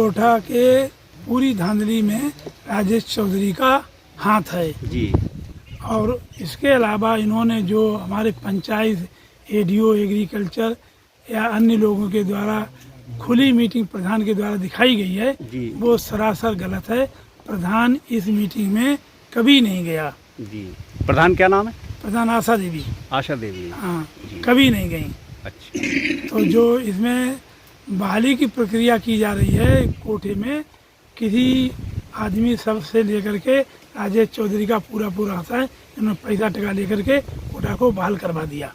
कोटा के पूरी धांधली में राजेश चौधरी का हाथ है जी। और इसके अलावा इन्होंने जो हमारे पंचायत एडीओ एग्रीकल्चर या अन्य लोगों के द्वारा खुली मीटिंग प्रधान के द्वारा दिखाई गई है जी। वो सरासर गलत है। प्रधान इस मीटिंग में कभी नहीं गया। जी। प्रधान क्या नाम है? प्रधान आशा देवी। आशा देवी। हाँ, जी। कभी नहीं गई। अच्छा। तो जो इसमें बहाली की प्रक्रिया की जा रही है कोटे में, किसी आदमी सब से लेकर के राजेश चौधरी का पूरा आता है। इन्होंने पैसा टका लेकर के कोटा को बहाल करवा दिया।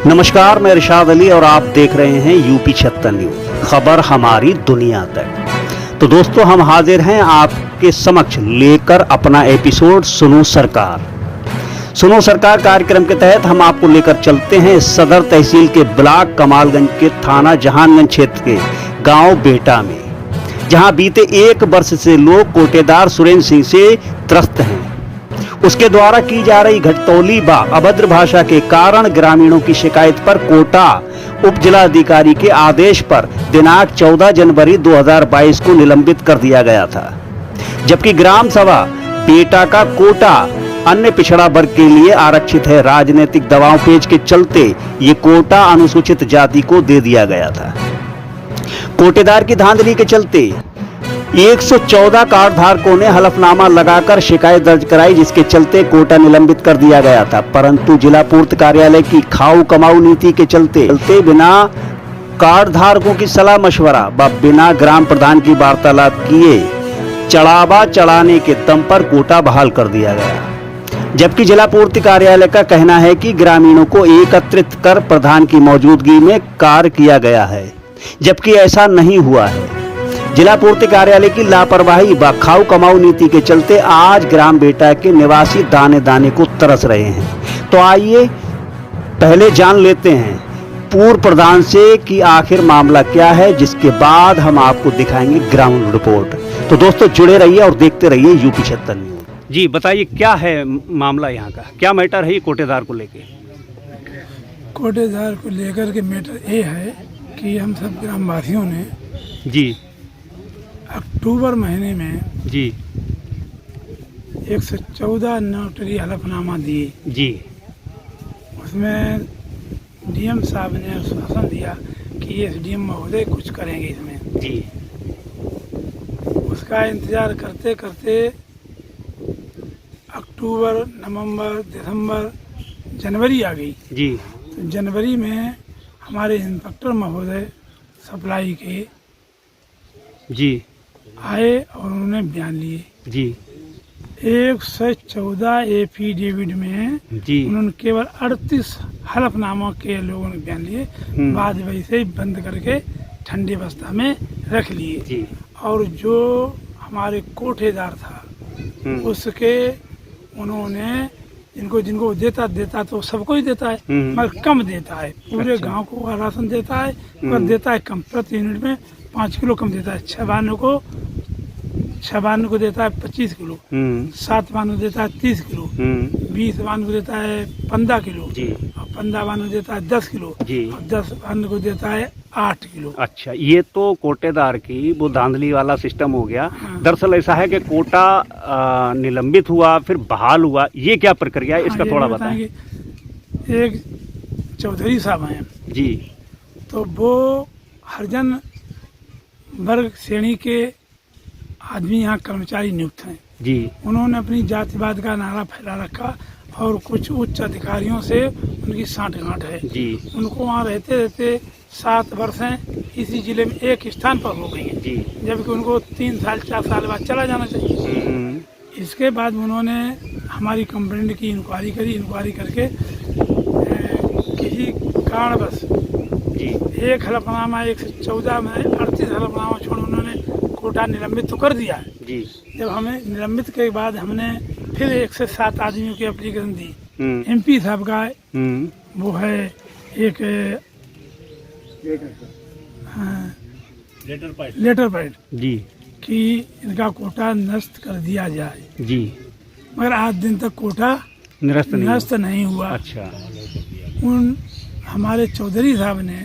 नमस्कार, मैं इरशाद अली और आप देख रहे हैं यूपी 76 न्यूज, खबर हमारी दुनिया तक। तो दोस्तों, हम हाजिर हैं आपके समक्ष लेकर अपना एपिसोड सुनो सरकार। सुनो सरकार कार्यक्रम के तहत हम आपको लेकर चलते हैं सदर तहसील के ब्लॉक कमालगंज के थाना जहानगंज क्षेत्र के गांव बेटा में, जहां बीते 1 वर्ष से लोग कोटेदार सुरेंद्र सिंह से त्रस्त हैं। उसके द्वारा की जा रही घटतौली व अभद्र भाषा के कारण ग्रामीणों की शिकायत पर कोटा उप जिलाधिकारी के आदेश पर दिनांक 14 जनवरी 2022 को निलंबित कर दिया गया था। जबकि ग्राम सभा बेटा का कोटा अन्य पिछड़ा वर्ग के लिए आरक्षित है। राजनीतिक दबाव पेच के चलते ये कोटा अनुसूचित जाति को दे दिया गया था। कोटेदार की धांधली के चलते 114 कार्ड धारकों ने हलफनामा लगाकर शिकायत दर्ज कराई, जिसके चलते कोटा निलंबित कर दिया गया था। परंतु जिला पूर्त कार्यालय की खाऊ कमाऊ नीति के चलते बिना कार्ड धारकों की सलाह मशवरा व बिना ग्राम प्रधान की वार्तालाप किए चढ़ावा चढ़ाने के दम पर कोटा बहाल कर दिया गया। जबकि जिला पूर्ति कार्यालय का कहना है कि ग्रामीणों को एकत्रित कर प्रधान की मौजूदगी में कार्य किया गया है, जबकि ऐसा नहीं हुआ है। जिला पूर्ति कार्यालय की लापरवाही व खाऊ कमाऊ नीति के चलते आज ग्राम बेटा के निवासी दाने दाने को तरस रहे हैं। तो आइए पहले जान लेते हैं पूर्व प्रधान से कि आखिर मामला क्या है, जिसके बाद हम आपको दिखाएंगे ग्राउंड रिपोर्ट। तो दोस्तों, जुड़े रहिए और देखते रहिए यूपी 76 न्यूज। जी बताइए, क्या है मामला यहाँ का, क्या मैटर है ये कोटेदार को लेके? कोटेदार को लेकर के मैटर ये है कि हम सब ग्रामवासियों ने जी अक्टूबर महीने में जी 114 नोटरी हलफनामा दिए। जी। उसमें डीएम साहब ने आश्वासन दिया कि एसडीएम महोदय कुछ करेंगे इसमें। जी। उसका इंतजार करते करते अक्टूबर, नवंबर, दिसंबर, जनवरी आ गई। जी। तो जनवरी में हमारे इंस्पेक्टर महोदय सप्लाई के जी आए और उन्होंने बयान लिए। जी। 114 एफिडेविट में जी उन्होंने केवल 38 हलफनामा के लोगों ने बयान लिए, बाद वैसे ही बंद करके ठंडी अवस्था में रख लिए। जी। और जो हमारे कोठेदार था उसके उन्होंने जिनको देता तो सबको ही देता है, मगर कम देता है। पूरे अच्छा। गांव को राशन देता है, मगर देता है कम। प्रति यूनिट में 5 किलो कम देता है। 6 बानों को देता है 25 किलो, 7 बानों देता है 30 किलो, 20 बानों को देता है 15 किलो, जी। और 15 बानों देता है 10 किलो, जी। और 10 बानों को देता है 8 किलो। अच्छा, ये तो कोटेदार की वो धांधली वाला सिस्टम हो गया। हाँ। दरअसल ऐसा है कि कोटा निलंबित हुआ फिर बहाल हुआ, ये क्या प्रक्रिया है, इसका हाँ, थोड़ा ये बताएं। कि एक चौधरी साहब हैं, जी। तो वो हरिजन वर्ग श्रेणी के आदमी यहाँ कर्मचारी नियुक्त हैं। जी। उन्होंने अपनी जातिवाद का नारा फैला रखा और कुछ उच्च अधिकारियों से उनकी सांठगांठ है। जी। उनको वहाँ रहते रहते 7 वर्ष हैं, इसी जिले में एक स्थान पर हो गई हैं। जी। जबकि उनको 3 साल 4 साल बाद चला जाना चाहिए। इसके बाद उन्होंने हमारी कंप्लेंट की इंक्वायरी करी। इंक्वायरी करके किसी कारणवश जी। एक हलफनामा 114 में 38 हलफनामा छोड़ उन्होंने कोटा निलंबित तो कर दिया है। जी। जब हमें निलंबित के बाद हमने फिर 1 से 7 आदमियों की एप्लीकेशन दी। एमपी साहब का वो है एक लेटर पैड जी कि इनका कोटा नष्ट कर दिया जाए। जी। मगर आज दिन तक कोटा निरस्त नहीं हुआ। अच्छा। उन हमारे चौधरी साहब ने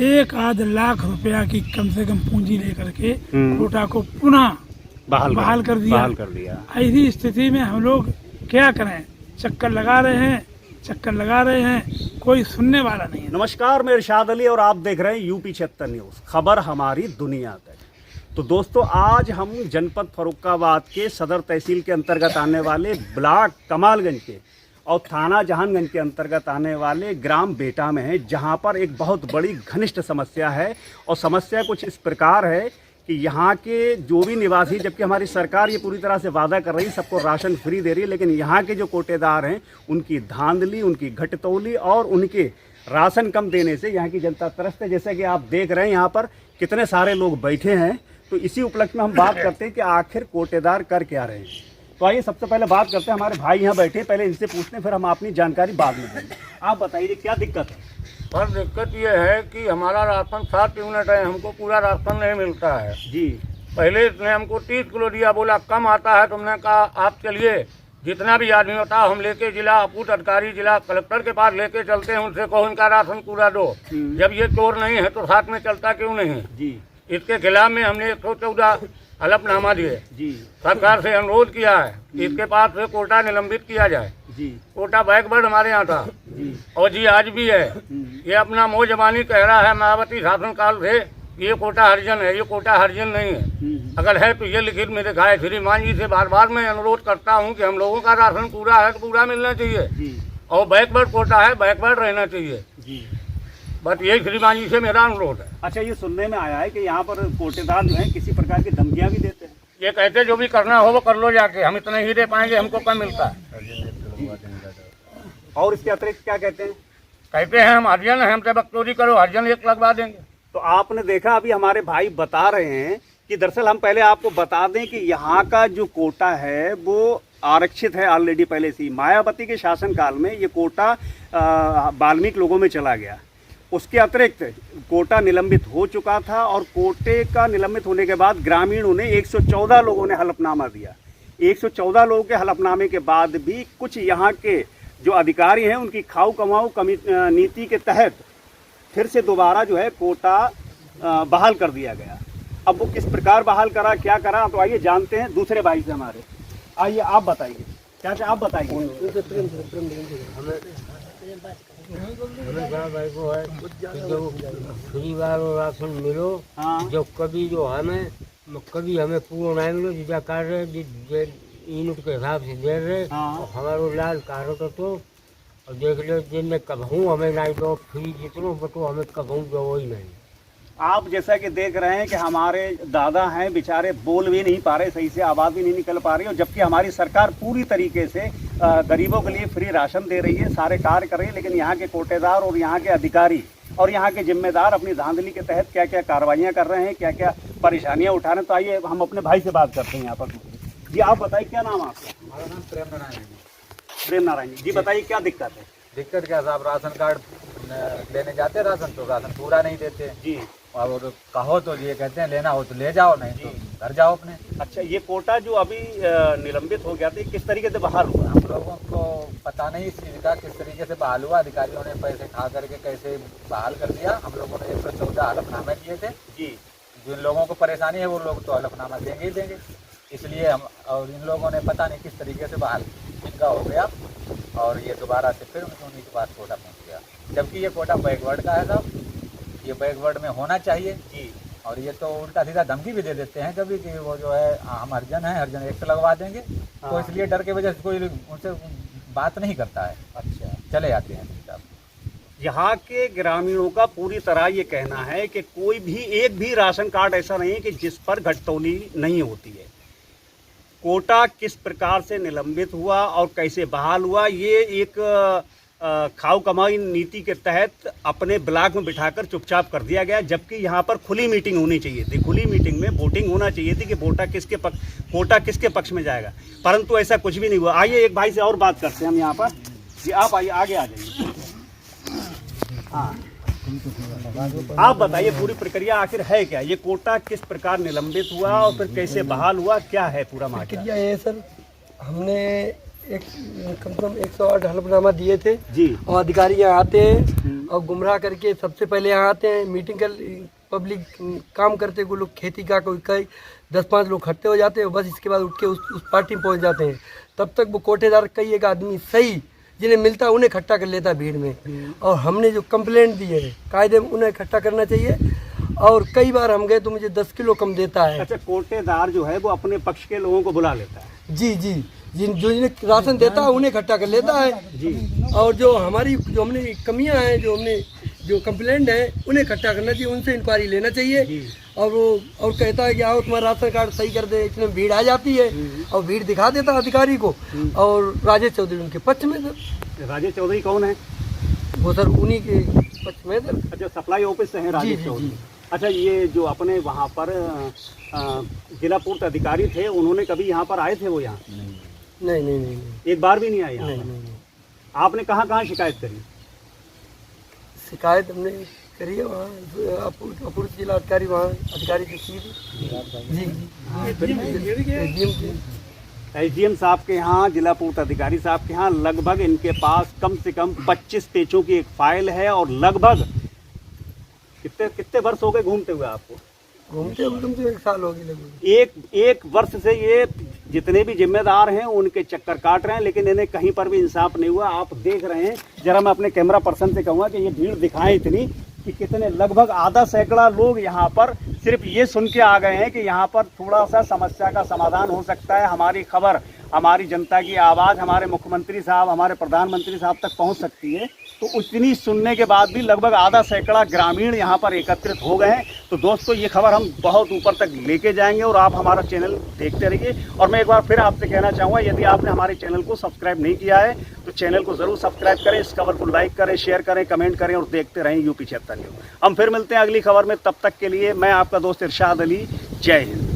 1 लाख रुपया की कम से कम पूंजी लेकर के कोटा को पुनः बहाल कर दिया। ऐसी स्थिति में हम लोग क्या करें? चक्कर लगा रहे हैं, कोई सुनने वाला नहीं है। नमस्कार, मैं इरशाद अली और आप देख रहे हैं यूपी 76 न्यूज़, खबर हमारी दुनिया तक। तो दोस्तों, आज हम जनपद फर्रुखाबाद के सदर तहसील के अंतर्गत आने वाले ब्लॉक कमालगंज के और थाना जहानगंज के अंतर्गत आने वाले ग्राम बेटा में हैं, जहां पर एक बहुत बड़ी घनिष्ठ समस्या है। और समस्या कुछ इस प्रकार है कि यहाँ के जो भी निवासी, जबकि हमारी सरकार ये पूरी तरह से वादा कर रही है, सबको राशन फ्री दे रही है, लेकिन यहाँ के जो कोटेदार हैं उनकी धांधली, उनकी घटतौली और उनके राशन कम देने से यहाँ की जनता त्रस्त है। जैसे कि आप देख रहे हैं यहाँ पर कितने सारे लोग बैठे हैं। तो इसी उपलक्ष्य में हम बात करते हैं कि आखिर कोटेदार कर क्या रहे हैं। तो आइए सबसे पहले बात करते हैं, हमारे भाई यहाँ बैठे, पहले इनसे पूछते हैं, फिर हम अपनी जानकारी बाद में देंगे। आप बताइए क्या दिक्कत है? पर दिक्कत ये है कि हमारा राशन 7 यूनिट है, हमको पूरा राशन नहीं मिलता है जी। पहले इसने हमको 30 किलो दिया, बोला कम आता है। तुमने कहा आप चलिए, जितना भी आदमी होता है हम लेके जिला आपूर्त अधिकारी, जिला कलेक्टर के पास लेके चलते हैं, उनसे कहो इनका राशन पूरा दो। जब ये चोर नहीं है तो साथ में चलता क्यों नहीं जी? इसके खिलाफ में हमने 114 हलफनामा दिए जी। सरकार से अनुरोध किया है कि इसके पास से कोटा निलंबित किया जाए जी। कोटा बैकवर्ड हमारे यहाँ था जी, और जी आज भी है। ये अपना मोह जबानी कह रहा है मायावती शासनकाल से ये कोटा हरिजन है, ये कोटा हरिजन नहीं है। अगर है तो ये लिखित में दिखाए। श्रीमान जी से बार बार मैं अनुरोध करता हूँ कि हम लोगों का राशन पूरा है तो पूरा मिलना चाहिए, और बैकवर्ड कोटा है, बैकवर्ड रहना चाहिए जी। बस यही श्रीमान जी से मेरा अनुरोध है। अच्छा, ये सुनने में आया है कि यहाँ पर कोटेदार जो है किसी प्रकार की धमकियाँ भी देते हैं। ये कहते जो भी करना हो वो कर लो जाके, हम इतना ही दे पाएंगे, हमको कम मिलता है। और इसके अतिरिक्त क्या कहते हैं? कहते हैं हम हरिजन हैं, हमसे बकचोदी करो, हरिजन 1 लगवा देंगे। तो आपने देखा, अभी हमारे भाई बता रहे हैं कि दरअसल हम पहले आपको बता दें कि यहाँ का जो कोटा है वो आरक्षित है ऑलरेडी पहले से ही। मायावती के शासनकाल में ये कोटा वाल्मीकि लोगों में चला गया। उसके अतिरिक्त कोटा निलंबित हो चुका था, और कोटे का निलंबित होने के बाद ग्रामीणों ने 114 लोगों ने हलफनामा दिया। 114 लोगों के हलफनामे के बाद भी कुछ यहाँ के जो अधिकारी हैं उनकी खाऊ कमाऊ नीति के तहत फिर से दोबारा जो है कोटा बहाल कर दिया गया। अब वो किस प्रकार बहाल करा, क्या करा, तो आइए जानते हैं दूसरे भाई से हमारे। आइए आप बताइए, क्या आप बताइए। हमें भाई को है जो फ्री वाला राशन मिलो, जो कभी जो हमें कभी हमें पूरा नहीं मिलो, जितना कार्य यूनिट के हिसाब से दे रहे, हमारो लाल कार्य तो और देख लो जिनमें कबहू हमें नहीं दो, फ्री जितनों बटो हमें कबहू दो वही नहीं। आप जैसा कि देख रहे हैं कि हमारे दादा हैं बेचारे, बोल भी नहीं पा रहे सही से, आवाज़ भी नहीं निकल पा रही, और जबकि हमारी सरकार पूरी तरीके से गरीबों के लिए फ्री राशन दे रही है, सारे कार्य कर रही है, लेकिन यहाँ के कोटेदार और यहाँ के अधिकारी और यहाँ के जिम्मेदार अपनी धांधली के तहत क्या क्या कार्रवाइयाँ कर रहे हैं, क्या क्या परेशानियाँ उठा रहे हैं। तो आइए हम अपने भाई से बात करते हैं यहाँ पर। जी आप बताइए, क्या नाम आपका? हमारा नाम प्रेम नारायण। प्रेम नारायण जी, बताइए क्या दिक्कत है? दिक्कत क्या साहब, राशन कार्ड लेने जाते हैं राशन तो राशन पूरा नहीं देते जी। और कहो तो ये कहते हैं लेना हो तो ले जाओ, नहीं तो घर जाओ अपने। अच्छा, ये कोटा जो अभी निलंबित हो गया था, किस तरीके से बहाल हुआ? हम लोगों को पता नहीं इस चीज़ का किस तरीके से बहाल हुआ। अधिकारियों ने पैसे खा करके कैसे बहाल कर दिया। हम लोगों ने 114 हलफनामे किए थे जी। जिन लोगों को परेशानी है वो लोग तो हलफनामा देंगे ही देंगे, इसलिए हम, और इन लोगों ने पता नहीं किस तरीके से बहाल इनका हो गया, और ये दोबारा से फिर उन्हीं के पास कोटा पहुँच गया। जबकि ये कोटा बैकवर्ड का है साहब, ये बैकवर्ड में होना चाहिए जी। और ये तो उल्टा सीधा धमकी भी दे देते हैं कभी कि वो जो है हम हरिजन हैं, हरिजन 1 लगवा देंगे, तो इसलिए डर के वजह से कोई उनसे बात नहीं करता है। अच्छा, चले जाते हैं साहब। यहाँ के ग्रामीणों का पूरी तरह ये कहना है कि कोई भी एक भी राशन कार्ड ऐसा नहीं है कि जिस पर घटतौली नहीं होती है। कोटा किस प्रकार से निलंबित हुआ और कैसे बहाल हुआ, ये एक खाऊ कमाई नीति के तहत अपने ब्लॉक में बिठाकर चुपचाप कर दिया गया। जबकि यहाँ पर खुली मीटिंग होनी चाहिए थी, खुली मीटिंग में वोटिंग होना चाहिए थी कि कोटा किसके पक्ष में जाएगा, परंतु ऐसा कुछ भी नहीं हुआ। आइए एक भाई से और बात करते हैं हम यहाँ पर जी। आप आइए, आगे आ जाइए। हाँ, आप बताइए पूरी प्रक्रिया आखिर है क्या, ये कोटा किस प्रकार निलंबित हुआ और फिर कैसे बहाल हुआ, क्या है पूरा मामला? प्रक्रिया ये सर, हमने कम से कम 108 हलफनामा दिए थे जी, और अधिकारी यहाँ आते हैं और गुमराह करके सबसे पहले यहाँ आते हैं, मीटिंग कर, पब्लिक काम करते, कोई लोग खेती का, कोई कई 10-5 लोग इकट्ठे हो जाते हैं, बस इसके बाद उठ के उस पार्टी में पहुँच जाते हैं। तब तक वो कोटेदार कई एक आदमी सही जिन्हें मिलता है उन्हें इकट्ठा कर लेता है भीड़ में। और हमने जो कंप्लेंट दी है कायदे में उन्हें इकट्ठा करना चाहिए। और कई बार हम गए तो मुझे 10 किलो कम देता है। अच्छा, कोटेदार जो है वो अपने पक्ष के लोगों को बुला लेता है। जी जी, जिन्हें राशन देता है उन्हें इकट्ठा कर लेता है जी। और जो हमने कमियां हैं, जो कंप्लेंट है उन्हें इकट्ठा करना चाहिए, उनसे इंक्वायरी लेना चाहिए। और कहता है कि आओ तुम्हारा राशन कार्ड सही कर दे, इसमें भीड़ आ जाती है और भीड़ दिखा देता है अधिकारी को। और राजेश चौधरी उनके पक्ष में सर। राजेश चौधरी कौन है? वो सर उन्हीं के पक्ष में सर। अच्छा, सप्लाई ऑफिस से है राजेश चौधरी। अच्छा, ये जो अपने वहाँ पर जिला पूर्त अधिकारी थे, उन्होंने कभी यहाँ पर आए थे? वो यहाँ नहीं, एक बार भी नहीं आए यहाँ पर? नहीं। आपने कहाँ शिकायत करी? शिकायत हमने करी है वहाँ अपूर्व जिला अधिकारी, वहाँ अधिकारी की जी एसडीएम साहब के यहाँ, जिला पूर्त अधिकारी साहब के यहाँ लगभग इनके पास कम से कम 25 पेजों की एक फाइल है। और लगभग कितने वर्ष हो गए घूमते हुए आपको? घूमते हुए तुमसे 1 साल हो गई लगभग। एक वर्ष से ये जितने भी जिम्मेदार हैं उनके चक्कर काट रहे हैं, लेकिन इन्हें कहीं पर भी इंसाफ नहीं हुआ। आप देख रहे हैं, जरा मैं अपने कैमरा पर्सन से कहूँगा कि ये भीड़ दिखाएं इतनी कि कितने, लगभग आधा सैकड़ा लोग यहाँ पर सिर्फ ये सुन के आ गए हैं कि यहाँ पर थोड़ा सा समस्या का समाधान हो सकता है, हमारी खबर, हमारी जनता की आवाज़ हमारे मुख्यमंत्री साहब, हमारे प्रधानमंत्री साहब तक पहुँच सकती है। तो उतनी सुनने के बाद भी लगभग आधा सैकड़ा ग्रामीण यहाँ पर एकत्रित हो गए हैं। तो दोस्तों, ये खबर हम बहुत ऊपर तक लेके जाएंगे और आप हमारा चैनल देखते रहिए। और मैं एक बार फिर आपसे कहना चाहूँगा, यदि आपने हमारे चैनल को सब्सक्राइब नहीं किया है तो चैनल को ज़रूर सब्सक्राइब करें, इस खबर को लाइक करें, शेयर करें, कमेंट करें और देखते रहें यूपी 76 न्यूज़। हम फिर मिलते हैं अगली खबर में, तब तक के लिए मैं आपका दोस्त इरशाद अली। जय हिंद।